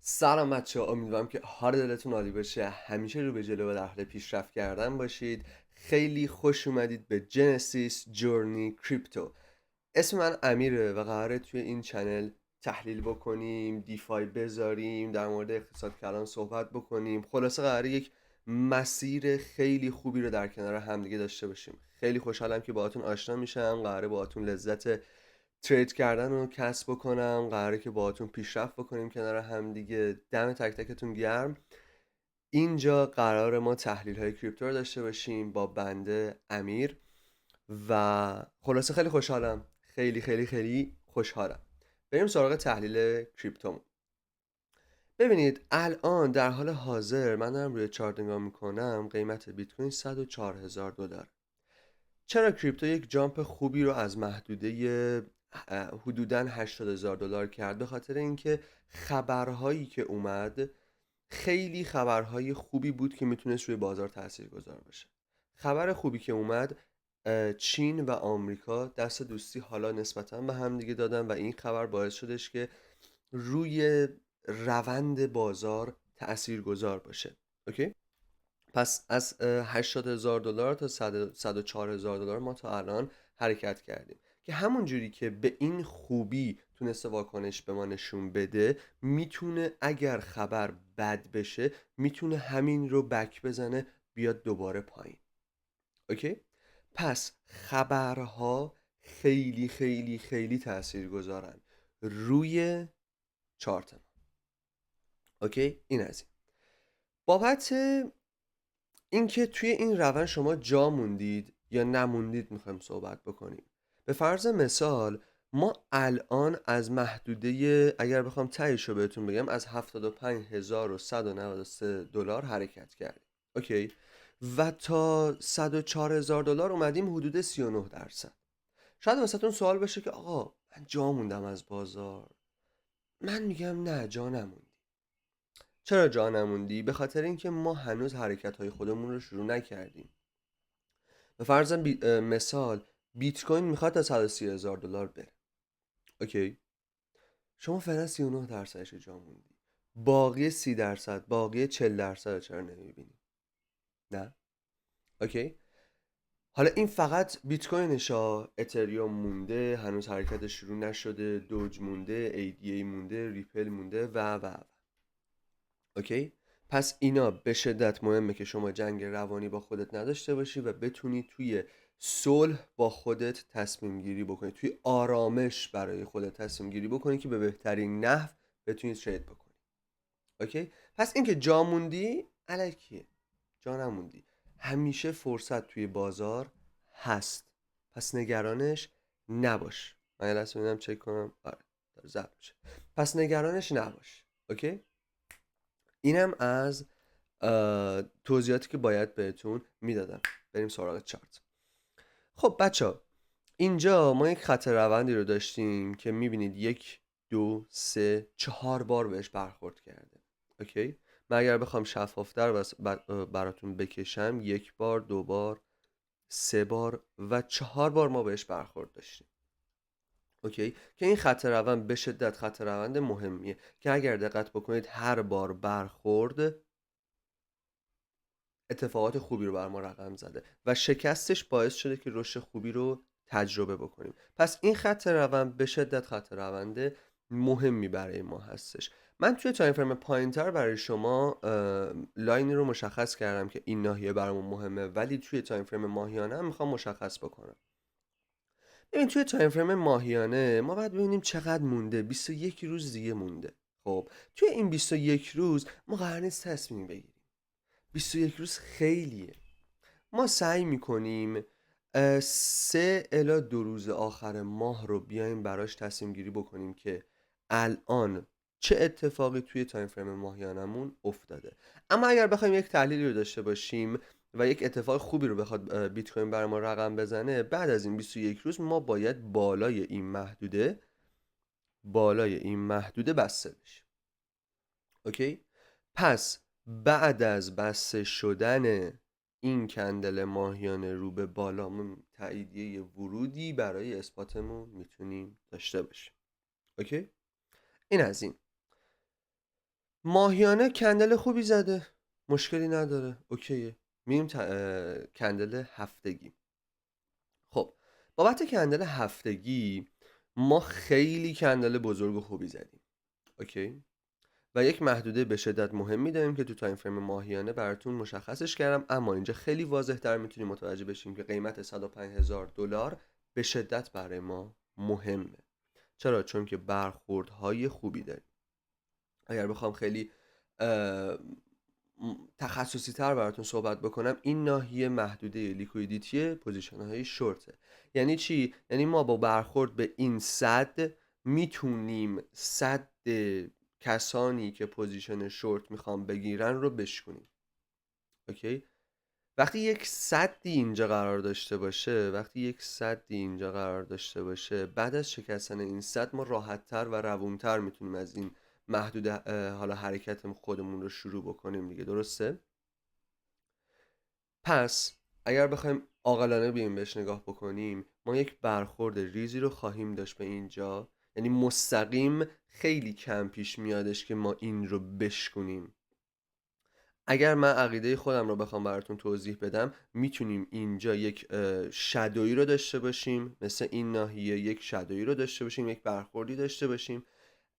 سلام بچه‌ها، امیدوارم که حال دلتون عالی باشه. همیشه رو به جلو و در حال پیشرفت کردن باشید. خیلی خوش اومدید به جنسیس جورنی کریپتو. اسم من امیره و قراره توی این چنل تحلیل بکنیم، دیفای بذاریم، در مورد اقتصاد کلان صحبت بکنیم. خلاصه قراره یک مسیر خیلی خوبی رو در کنار همدیگه داشته باشیم. خیلی خوشحالم که باهاتون آشنا میشم. قراره باهاتون لذت ترید کردن رو کسب بکنم. قراره که باهاتون پیشرفت بکنیم کنار هم دیگه. دم تک تکتون گرم. اینجا قرار ما تحلیل های کریپتو رو داشته باشیم با بنده امیر و خلاصه خیلی خوشحالم. خیلی خیلی خیلی خوشحالم. بریم سراغ تحلیل کریپتو. ببینید الان در حال حاضر من دارم روی چارت نگاه میکنم، قیمت بیت کوین $104,000. چرا کریپتو یک جامپ خوبی رو از محدوده حدوداً $80,000 کرد؟ به خاطر اینکه خبرهایی که اومد خیلی خبرهای خوبی بود که میتونست روی بازار تاثیرگذار باشه. خبر خوبی که اومد، چین و آمریکا دست دوستی حالا نسبتاً به هم دیگه دادن و این خبر باعث شدش که روی روند بازار تاثیرگذار باشه. اوکی؟ پس از $80,000 تا $104,000 ما تا الان حرکت کردیم که همون جوری که به این خوبی تونسته واکنش به ما نشون بده، میتونه اگر خبر بد بشه میتونه همین رو بک بزنه بیاد دوباره پایین. اوکی؟ پس خبرها خیلی خیلی خیلی تأثیر گذارن روی چارت ما. اوکی؟ این از این. بابت اینکه توی این روند شما جا موندید یا نموندید میخوایم صحبت بکنیم. به فرض مثال ما الان از محدوده، اگر بخوام تهیشو بهتون بگم، از $75,193 حرکت کردیم. اوکی؟ و تا $104,000 اومدیم حدود 39%. شاید واسهتون سوال بشه که آقا من جا موندم از بازار. من میگم نه، جا نموندی. چرا جا نموندی؟ به خاطر اینکه ما هنوز حرکت‌های خودمون رو شروع نکردیم. به فرض مثال بیت کوین میخواد تا $130,000 بره. اوکی؟ شما فعلا 39%ش جا موندی. باقی 30%، باقی 40% چرا نمیبینی؟ نه؟ اوکی؟ حالا این فقط بیت کوینشا. اتریوم مونده هنوز حرکتش شروع نشده، دوج مونده، ADA مونده، ریپل مونده و اوکی؟ پس اینا به شدت مهمه که شما جنگ روانی با خودت نداشته باشی و بتونی توی صلح با خودت تصمیم گیری بکنی، توی آرامش برای خودت تصمیم گیری بکنی که به بهترین نحو بتونی ترید بکنی. اوکی؟ پس اینکه جا موندی الکیه، جا نموندی. همیشه فرصت توی بازار هست، پس نگرانش نباش. من یه لحظه ببینم چک کنم. آره داره ضبط میشه. پس نگرانش نباش. اوکی؟ اینم از توضیحاتی که باید بهتون میدادم. بریم سراغ چارت. خب بچه ها، اینجا ما یک خط روندی رو داشتیم که میبینید 1 2 3 4 بار بهش برخورد کرده. اوکی؟ من اگر بخوام شفافتر براتون بکشم، 1 بار، 2 بار، 3 بار و 4 بار ما بهش برخورد داشتیم. اوکی؟ که این خط روند به شدت خط روند مهمیه که اگر دقت بکنید هر بار برخورد اتفاقات خوبی رو بر ما رقم زده و شکستش باعث شده که رشد خوبی رو تجربه بکنیم. پس این خط روند به شدت خط روند مهمی برای ما هستش. من توی تایم فریم پایینتر برای شما لاینی رو مشخص کردم که این ناحیه برامون مهمه، ولی توی تایم فریم ماهیانه هم میخوام مشخص بکنم. ببین توی تایم فریم ماهیانه ما باید ببینیم چقدر مونده. 21 روز دیگه مونده. خب توی این 21 روز ما قرار نیست تصمیم بگیریم. 21 روز خیلیه. ما سعی میکنیم 3 الی 2 روز آخر ماه رو بیایم براش تصمیم گیری بکنیم که الان چه اتفاقی توی تایم فریم ماهیانمون افتاده. اما اگر بخوایم یک تحلیلی رو داشته باشیم و یک اتفاق خوبی رو بخواد بیت کوین برای ما رقم بزنه، بعد از این 21 روز ما باید بالای این محدوده بسته بشیم. اوکی؟ پس بعد از بسته شدن این کندل ماهیانه رو به بالامون تاییدیه ورودی برای اثباتمون میتونیم داشته باشیم. اوکی؟ این از این. ماهیانه کندل خوبی زده، مشکلی نداره، اوکیه. میریم کندل هفتگی. خب بابت کندل هفتگی ما خیلی کندل بزرگ و خوبی زدیم، اوکی. و یک محدوده به شدت مهمی داریم که تو تایم فریم ماهیانه براتون مشخصش کردم، اما اینجا خیلی واضح تر میتونیم متوجه بشیم که قیمت $105,000 به شدت برای ما مهمه. چرا؟ چون که برخوردهای خوبی داریم. اگر بخوام خیلی تخصصی تر براتون صحبت بکنم، این ناحیه محدوده لیکویدیتی پوزیشن های شورته. یعنی چی؟ یعنی ما با برخورد به این صد میتونیم صد کسانی که پوزیشن شورت میخوام بگیرن رو بشکنیم، اوکی. وقتی یک صدی اینجا قرار داشته باشه، بعد از شکستن این صد ما راحت‌تر و روونتر میتونیم از این محدود حالا حرکت خودمون رو شروع بکنیم دیگه، درسته؟ پس اگر بخوایم عاقلانه بیایم بهش نگاه بکنیم، ما یک برخورد ریزی رو خواهیم داشت به اینجا، یعنی مستقیم خیلی کم پیش میادش که ما این رو بشکنیم. اگر من عقیده خودم رو بخوام براتون توضیح بدم، میتونیم اینجا یک شادویی رو داشته باشیم، مثل این ناحیه یک شادویی رو داشته باشیم، یک برخوردی داشته باشیم،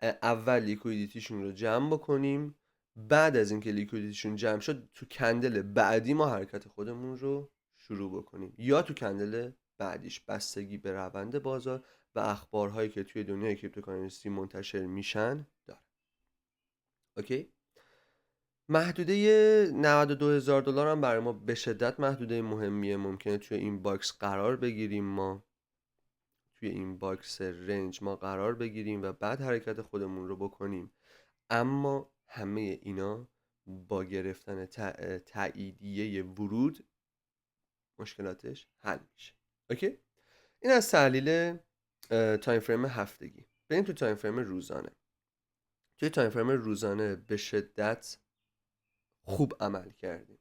اول لیکویدیتیشون رو جمع بکنیم، بعد از اینکه لیکویدیتیشون جمع شد تو کندل بعدی ما حرکت خودمون رو شروع بکنیم، یا تو کندل بعدیش، بستگی به روند بازار و اخبارهایی که توی دنیای کریپتوکارنسی منتشر میشن داره، اوکی. محدوده $92,000 هم برای ما به شدت محدوده مهمیه. ممکنه توی این باکس قرار بگیریم، ما توی این باکس رنج ما قرار بگیریم و بعد حرکت خودمون رو بکنیم، اما همه اینا با گرفتن تاییدیه ورود مشکلاتش حل میشه، اوکی. این از تحلیل تایم فریم هفتگی. بریم تو تایم فریم روزانه. توی تایم فریم روزانه به شدت خوب عمل کردیم،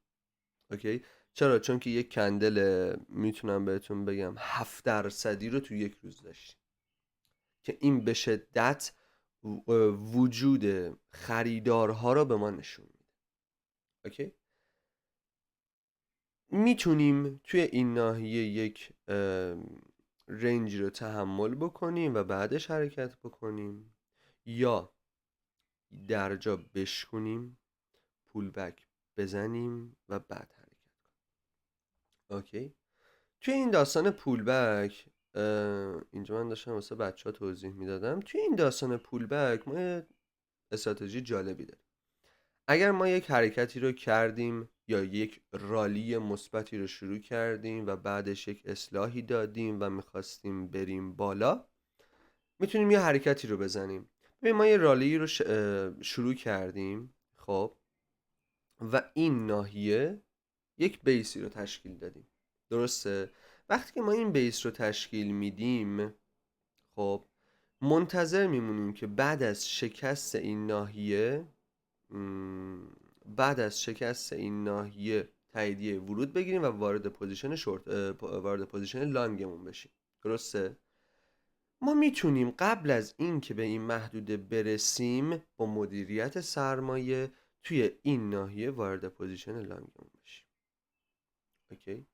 اوکی. چرا؟ چون که یک کندل میتونم بهتون بگم 7% رو تو یک روز داشتیم که این به شدت وجود خریدارها رو به ما نشون میده، اوکی. میتونیم توی این ناحیه یک رنجی رو تحمل بکنیم و بعدش حرکت بکنیم، یا در جا بشکنیم، پول بک بزنیم و بعد حرکت کنیم، اوکی. توی این داستان پول بک، اینجا من داشتم واسه بچه ها توضیح میدادم، توی این داستان پول بک ما یه استراتژی جالبی داریم. اگر ما یک حرکتی رو کردیم یا یک رالی مثبتی رو شروع کردیم و بعدش یک اصلاحی دادیم و میخواستیم بریم بالا، میتونیم یه حرکتی رو بزنیم. ببین ما یه رالی رو شروع کردیم، خب، و این ناحیه یک بیسی رو تشکیل دادیم، درسته؟ وقتی که ما این بیس رو تشکیل میدیم، خب، منتظر میمونیم که بعد از شکست این ناحیه تاییدیه ورود بگیریم و وارد پوزیشن لانگمون بشیم، درسته؟ ما میتونیم قبل از این که به این محدوده برسیم با مدیریت سرمایه توی این ناحیه وارد پوزیشن لانگمون بشیم، اوکی.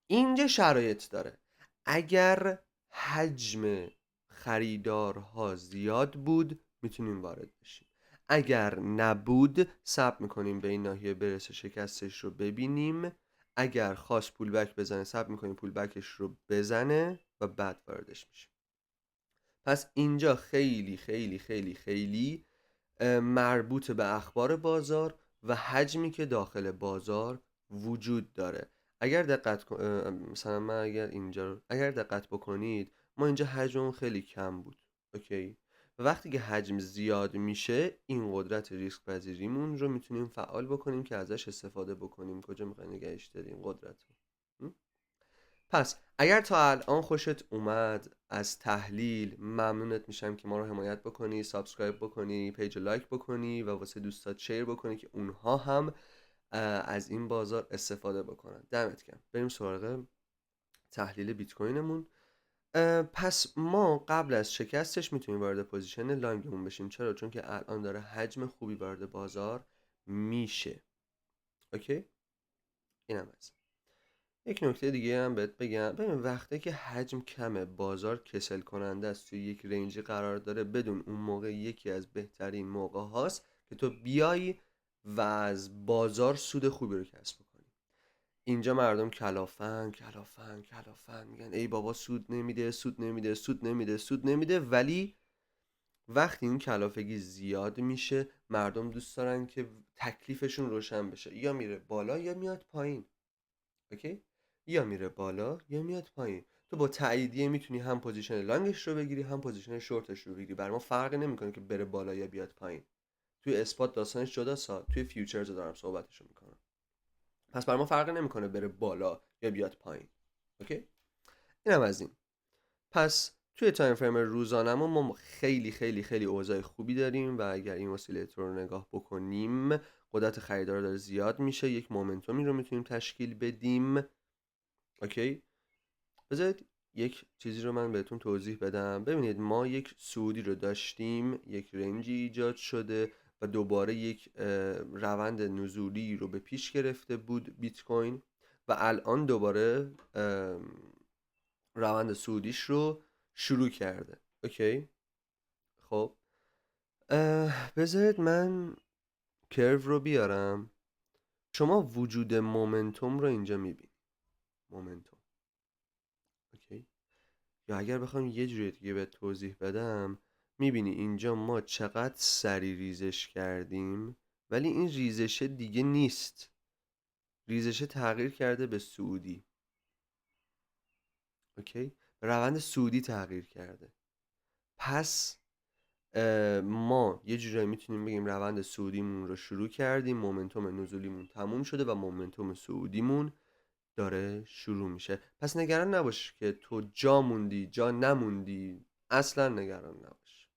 اینجا شرایط داره. اگر حجم خریدارها زیاد بود میتونیم وارد بشیم، اگر نبود صبر میکنیم به این ناحیه برسه شکستش رو ببینیم، اگر خواست پول بک بزنه صبر میکنیم پول بکش رو بزنه و بعد واردش میشیم. پس اینجا خیلی خیلی خیلی خیلی مربوط به اخبار بازار و حجمی که داخل بازار وجود داره. اگر دقت مثلا من اگر دقت بکنید، ما اینجا حجممون خیلی کم بود، اوکی. و وقتی که حجم زیاد میشه، این قدرت ریسک پذیریمون رو میتونیم فعال بکنیم که ازش استفاده بکنیم. کجا میخوایم نگهش داریم قدرت رو؟ پس اگر تا الان خوشت اومد از تحلیل، ممنونت میشم که ما رو حمایت بکنی، سابسکرایب بکنی، پیج لایک بکنی و واسه دوستات شیر بکنی که اونها هم از این بازار استفاده بکنن. دمت گرم. بریم سراغ تحلیل بیت کوینمون. پس ما قبل از شکستش میتونیم وارد پوزیشن لانگمون بشیم. چرا؟ چون که الان داره حجم خوبی وارد بازار میشه. اوکی، اینم از یک نکته دیگه هم بهت بگم. ببین وقتی که حجم کمه، بازار کسل کننده است، توی یک رنجی قرار داره، بدون اون موقع یکی از بهترین موقع هاست که تو بیای و از بازار سود خوبی رو کسب کنی. اینجا مردم کلافن میگن ای بابا سود نمیده، سود نمیده، ولی وقتی این کلافگی زیاد میشه مردم دوست دارن که تکلیفشون روشن بشه، یا میره بالا یا میاد پایین. اوکی، یا میره بالا یا میاد پایین. تو با تاییدیه میتونی هم پوزیشن لانگش رو بگیری هم پوزیشن شورتش رو بگیری. بر ما فرقی نمیکنه که بره بالا یا بیاد پایین. توی اسپات داستانش جداست، توی فیوچرز دارم صحبتشو میکنم. پس بر ما فرقی نمیکنه بره بالا یا بیاد پایین. اوکی، اینم از این. پس توی تایم فریم روزانمون ما خیلی خیلی خیلی اوضاع خوبی داریم و اگر این اسیلیتور رو نگاه بکنیم قدرت خریدار داره زیاد میشه، یک مومنتومی رو میتونیم تشکیل بدیم. اوکی، بذارید یک چیزی رو من بهتون توضیح بدم. ببینید ما یک سعودی رو داشتیم، یک رنجی ایجاد شده و دوباره یک روند نزولی رو به پیش گرفته بود بیت کوین و الان دوباره روند سعودیش رو شروع کرده. اوکی، خب بذارید من کرو رو بیارم. شما وجود مومنتوم رو اینجا میبینید، مومنتوم. اوکی، یا اگر بخوام یه جوری دیگه به توضیح بدم، میبینی اینجا ما چقدر سری ریزش کردیم ولی این ریزشه دیگه نیست، ریزشه تغییر کرده به سعودی. اوکی، به روند سعودی تغییر کرده. پس ما یه جورایی میتونیم بگیم روند سعودیمون رو شروع کردیم، مومنتوم نزولیمون تموم شده و مومنتوم سعودیمون داره شروع میشه. پس نگران نباش که تو جا موندی جا نموندی، اصلا نگران نباش.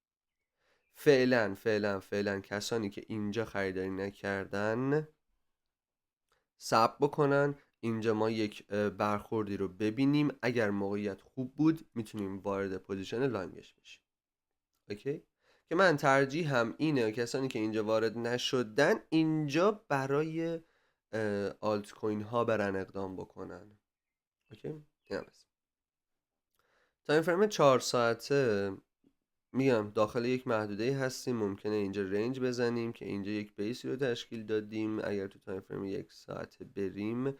فعلا کسانی که اینجا خریداری نکردن صبر بکنن، اینجا ما یک برخوردی رو ببینیم. اگر موقعیت خوب بود میتونیم وارد پوزیشن لانگش بشیم. اوکی، که من ترجیح هم اینه کسانی که اینجا وارد نشدن اینجا برای آلت کوین ها برن اقدام بکنن. اوکی، این هم است. تایم فریم 4 ساعته میگم داخل یک محدوده هستیم، ممکنه اینجا رنج بزنیم که اینجا یک بیسی رو تشکیل دادیم. اگر تو تایم فریم 1 ساعته بریم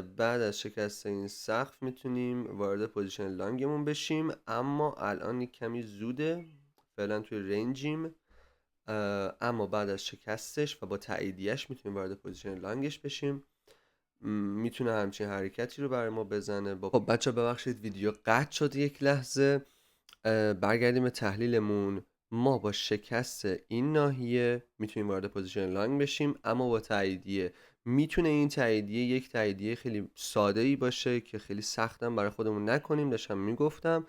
بعد از شکست این سقف میتونیم وارد پوزیشن لانگمون بشیم، اما الان یک کمی زوده، فعلا توی رنجیم، اما بعد از شکستش و با تاییدیش میتونیم وارد پوزیشن لانگش بشیم. میتونه همچین حرکتی رو برای ما بزنه. خب بچه ببخشید ویدیو قطع شد یک لحظه. برگردیم به تحلیلمون. ما با شکست این ناحیه میتونیم وارد پوزیشن لانگ بشیم، اما با تاییدیه. میتونه این تاییدیه یک تاییدیه خیلی ساده ای باشه که خیلی سختم برای خودمون نکنیم. داشتم میگفتم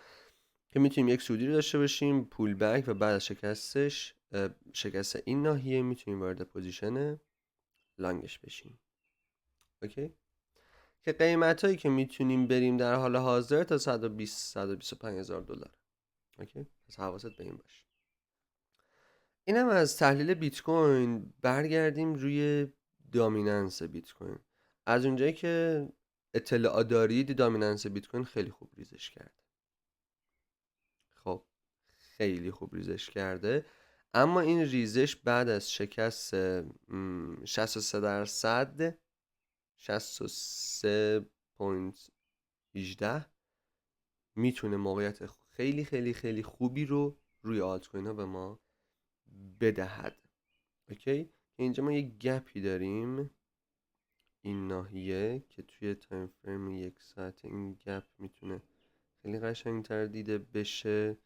که میتونیم یک سودی رو داشته باشیم، پول بک، و بعد از شکست این ناحیه میتونیم وارد پوزیشن لانگش بشیم. اوکی، که قیمت هایی که میتونیم بریم در حال حاضر تا 125 هزار دلار. اوکی، پس حواست به این باشه. اینم از تحلیل بیت کوین. برگردیم روی دامیننس بیت کوین. از اونجایی که اطلاع دارید دامیننس بیت کوین خیلی خوب ریزش کرده. خب خیلی خوب ریزش کرده، اما این ریزش بعد از شکست 63% 63.18 میتونه موقعیت خیلی خیلی خیلی خوبی رو روی آلت کوین ها به ما بدهد. اوکی، اینجا ما یک گپی داریم این ناحیه که توی تایم فریم 1 ساعت این گپ میتونه خیلی قشنگ‌تر دیده بشه.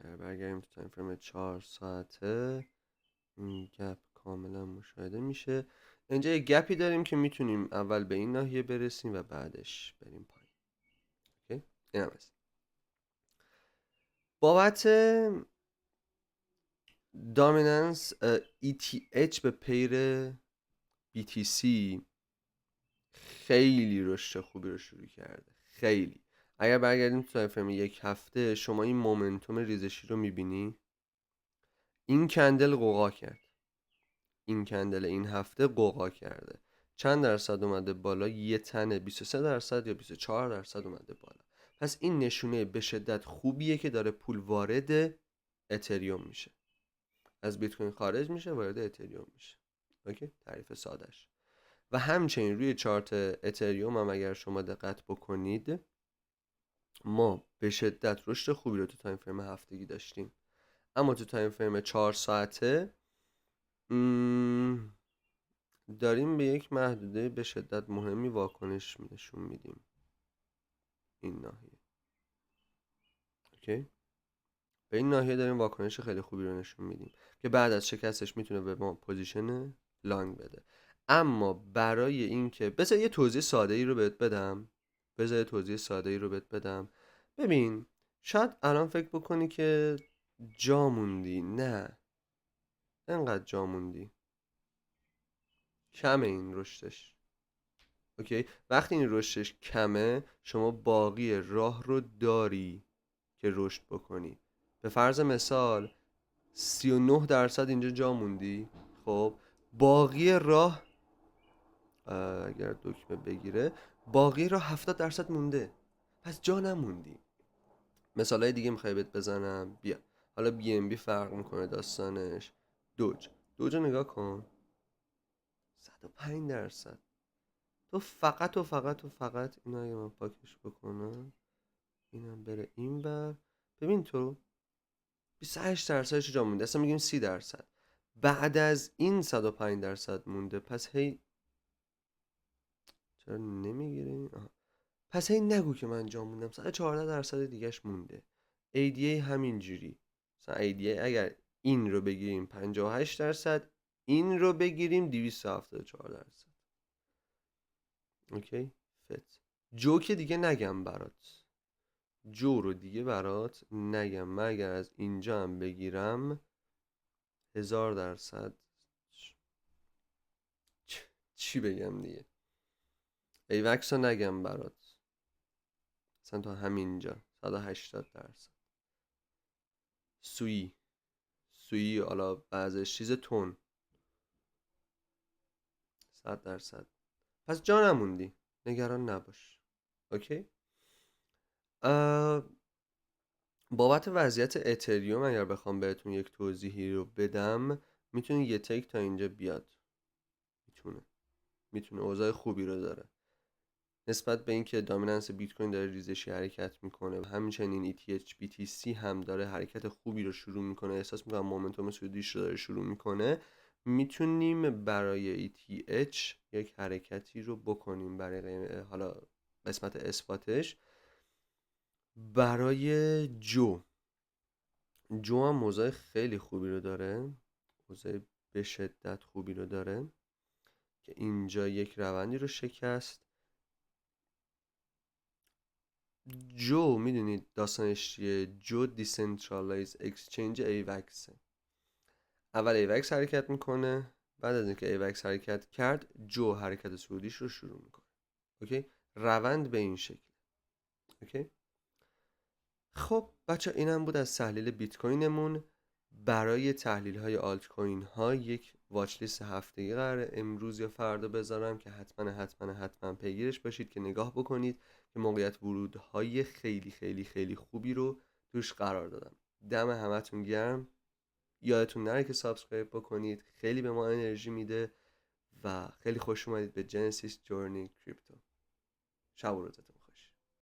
برگردیم تو تایم فریم 4 ساعته این گپ کاملا مشاهده میشه. اینجا یک گپی داریم که میتونیم اول به این ناحیه برسیم و بعدش بریم پایین. اوکی، این هم است. بابت دامیننس ETH به پیر BTC خیلی رشد خوبی رو شروع کرده. خیلی. اگر برگردیم تو تایم فریم یک هفته، شما این مومنتوم ریزشی رو میبینی؟ این کندل قوقا کرد. این کندل این هفته قوقا کرده. چند درصد اومده بالا؟ یه تنه 23% یا 24% اومده بالا. پس این نشونه به شدت خوبیه که داره پول وارد اتریوم میشه. از بیت کوین خارج میشه، وارد اتریوم میشه. اوکی؟ تعریف سادهش. و همچنین روی چارت اتریوم هم اگر شما دقت بکنید، ما به شدت رشد خوبی رو تو تایم فریم هفتگی داشتیم، اما تو تایم فریم 4 ساعته داریم به یک محدوده به شدت مهمی واکنش نشون میدیم. این ناحیه، اوکی، به این ناحیه داریم واکنش خیلی خوبی رو نشون میدیم که بعد از شکستش میتونه به ما پوزیشن لانگ بده. اما برای اینکه بذار یه توضیح ساده ای رو بهت بدم. ببین، شاید الان فکر بکنی که جا موندی. نه، انقدر جا موندی، کمه این رشدش. اوکی، وقتی این رشدش کمه، شما باقی راه رو داری که رشد بکنی. به فرض مثال 39% اینجا جا موندی. خب باقی راه، اگر دکمه بگیره، باقی راه 70% مونده، پس جا نموندی. مثالای دیگه میخوای بهت بزنم؟ بیا، حالا بی ام بی فرق میکنه داستانش. دوج رو نگاه کن، 105%. تو فقط اینا اگه من پاکش بکنم، اینم بره این بر، ببین تو 28%ش جا مونده. اصلا میگیم 30%. بعد از این 105% مونده. پس هی چرا نمیگیره؟ پس هی نگو که من جا موندم. 14% دیگهش مونده. ADA همینجوری. مثلا ADA اگر این رو بگیریم 58%، این رو بگیریم 274%. اوکی؟ فت. جو که دیگه نگم برات. من اگر از اینجا هم بگیرم 1000%. چی بگم دیگه؟ ایوکس رو نگم برات، مثلا تا همینجا 180%. سویی حالا بعضش چیز تون 100%. پس جا نموندی، نگران نباش. اوکی. بابت وضعیت اتریوم اگر بخوام بهتون یک توضیحی رو بدم، میتونه یه تک تا اینجا بیاد. میتونه اوضاع خوبی رو داره نسبت به اینکه دامیننس بیت کوین داره ریزشی حرکت میکنه و همچنین ETH BTC هم داره حرکت خوبی رو شروع میکنه. احساس میکنم مومنتوم سودیش رو داره شروع میکنه. میتونیم برای ETH یک حرکتی رو بکنیم برای حالا قسمت اثباتش. برای جو هم موضوع خیلی خوبی رو داره، موضوع به شدت خوبی رو داره که اینجا یک روندی رو شکست. جو میدونید داستانش چیه؟ جو دیسنترالایز اکسچنج ایوکسه. اول ایوکس حرکت میکنه، بعد از اینکه ایوکس حرکت کرد، جو حرکت صعودیش رو شروع میکنه. اوکی، روند به این شکل. اوکی. خب بچه، اینم بود از تحلیل بیت کوینمون. برای تحلیل های آلت کوین ها یک واچ لیست هفتگی قراره امروز یا فردا بذارم که حتما پیگیرش باشید، که نگاه بکنید که موقعیت ورودهای خیلی خیلی خیلی خوبی رو توش قرار دادم. دم همتون گرم. یادتون نره که سابسکرایب بکنید، خیلی به ما انرژی میده. و خیلی خوش اومدید به جنسیس جورنی کریپتو. شب و روزتون